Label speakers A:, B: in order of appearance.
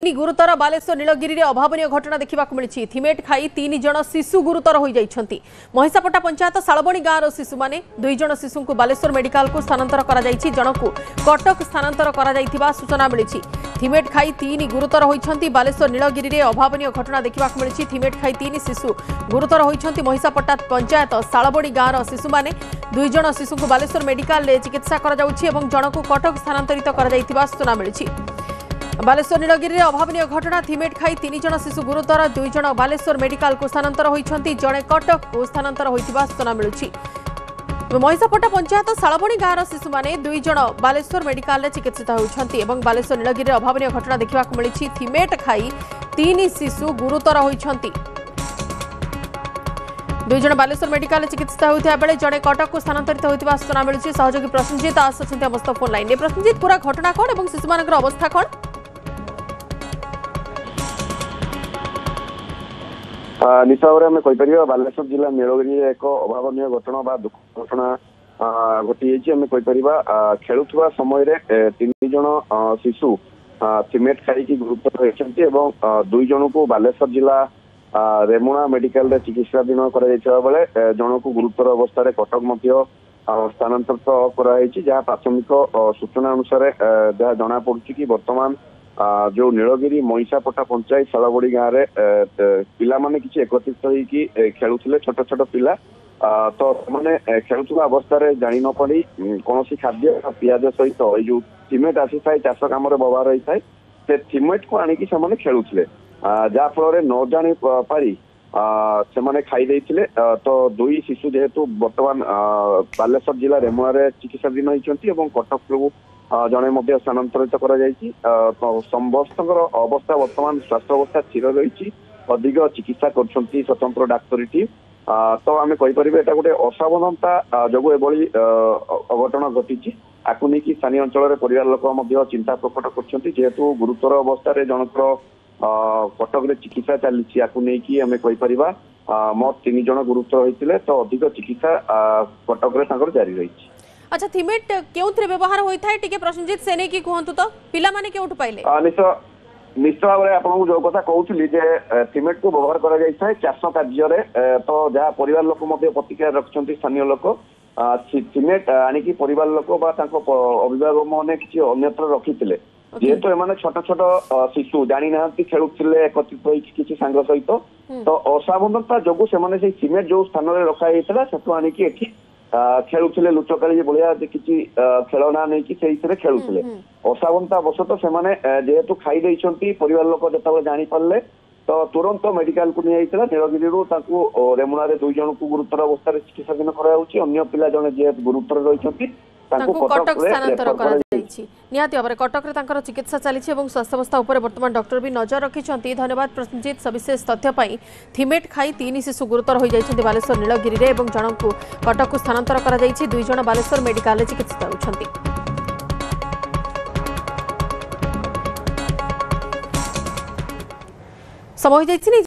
A: गुरुतर बालेश्वर नीलगिरी रे अभावन घटना देखा मिली थिमेट खाई 3 जन शिशु गुरुतर हो जाइछंती। महिषापटा पंचायत शालबणी गाँव शिशु माने 2 जन शिशु को बालेश्वर मेडिकल को स्थानांतर करा जाइछि, जनकु कटक स्थानांतर करा जाइथिबा सूचना मिली। थिमेट खाई 3 गुरुतर होइछंती। बालेश्वर नीलगिरी रे अभावन घटना देखा मिली। थिमेट खाई 3 शिशु गुरुतर होइछंती। महिषापटा पंचायत शालबणी गाँव शिशु माने 2 जन शिशु को बालेश्वर मेडिकल रे चिकित्सा करा जाउछि एवं जनकु कटक स्थानांतरित करा जाइथिबा सूचना मिली। बालेश्वर नीलगिरी रे अभावन घटना थिमेट खाई 3 जन शिशु गुरुतर, 2 जन बालेश्वर मेडिकल को स्थानांतर होइछंती, जणे कटक को स्थानांतर होइथिबा सूचना मिलुछि। महिषापटा पंचायत शालबणी गाँव शिशु माने 2 जन बालेश्वर मेडिकल रे चिकित्सित होइछंती एवं बालेश्वर नीलगिरी रे अभावन घटना देखा मिली। थिमेट खाई 3 शिशु गुरुतर होइछंती, 2 जन बालेश्वर मेडिकल चिकित्सित होता बेले जड़े कटक को स्थानांतरित होता सूचना मिली। सहयोगी प्रसन्नजीत आसुच्च मस्त फोन लाइन। प्रसन्नजीत, पूरा घटना कौन और शिशु मान अवस्था कौन?
B: निश्चित भाव में कहीपर बालेश्वर जिला नीलगिरी एक अभावन घटना बा दुख घटना घटी कहीपर। खेलुवा समय 3 जन शिशु थिमेट खाई गुरुतर होती और 2 जन को बालेश्वर जिला रेमुणा मेडिकल रे चिकित्साधीन बेले जन को गुरुतर अवस्था कटक स्थानांतरित कराई। जहाँ प्राथमिक सूचना अनुसार जहाँ जना पड़ी कि बर्तमान जो नीलगिरी महिषापटा पंचायत शालबड़ी गाँव में पिला माने किसी एकत्रित होगी खेलुले, छोट छोट पिला तो मैंने खेलुवा अवस्था जानी न पड़ी कौन खाद्य पिज सहित जो थिमेट आसी था चाष कम व्यवहार होता है से थिमेट को आणिकी से खेलुले, जहाँ फल न जानी पारी से खाई तो 2 शिशु जेहेतु बर्तमान बालेश्वर जिला रेमुणा चिकित्साधीन होती कटक जड़े स्थानांतरित समस्त अवस्था बर्तमान स्वास्थ्य अवस्था स्थिर रही। अधिक चिकित्सा कर स्वतंत्र डाक्तरी टीम तो आम कहीपर एटा गोटे असावधानता जो एभली अघटन घटी आपको नहीं स्थानीय अंचल परिवार लोक चिंता प्रकट करेतु गुरुतर अवस्था जनकर कटक चिकित्सा चली आपको नहीं आम कहीपर मोट 3 जन गुरुतर होते तो अधिक चिकित्सा कटक जारी रही।
A: अच्छा, थिमेट केउथरे व्यवहार होइथाय टिके प्रसन्नजीत सेने की कहंतु तो पिला माने केउठ पाइले?
B: निश्चित भाव में आपको जो कथा कहूली थिमेट को व्यवहार करा जाय थाय चाष कार्य तो जहाँ परिवार लोक प्रतिक्रिया रखिंट स्थानीय लोक थिमेट आनिकी परिवार लोक अभिभावक मैंने किसी अन्यत्र रखी जेहेतु एम छोट छोट शिशु जानी ना खेलुले एकत्रित होती सांग सहित तो असावधानता जो से थिमेट जो स्थान रखाई से आनिकी खेलुले लुचकाली भाया किसी खेलना नहीं कि खेलुले असावधानता बसत से जेहेतु खाई परिवार लोक जो जानी पारे तो तुरंत मेडिकल को नहीं नीलगिरी रेमुणा 2 जन को गुरुतर अवस्था चिकित्साधीन अन्य पिला जड़े जेहेतु गुरुतर रही
A: कटक स्थानांतर निहाती भाव में कटक रे चिकित्सा चली स्वास्थ्य अवस्था उपर बर्तमान डॉक्टर भी नजर रखिंट। धन्यवाद प्रसन्नजीत सविशेष तथ्य। थिमेट खाई 3 शिशु गुरुतर हो जाइछंती बालेश्वर नीलगिरी रे एवं जन को कटक को स्थानांतर करा जाइछि। 2 जन बालेश्वर मेडिकल रे चिकित्सित होउछंती। समय हो जाइछि।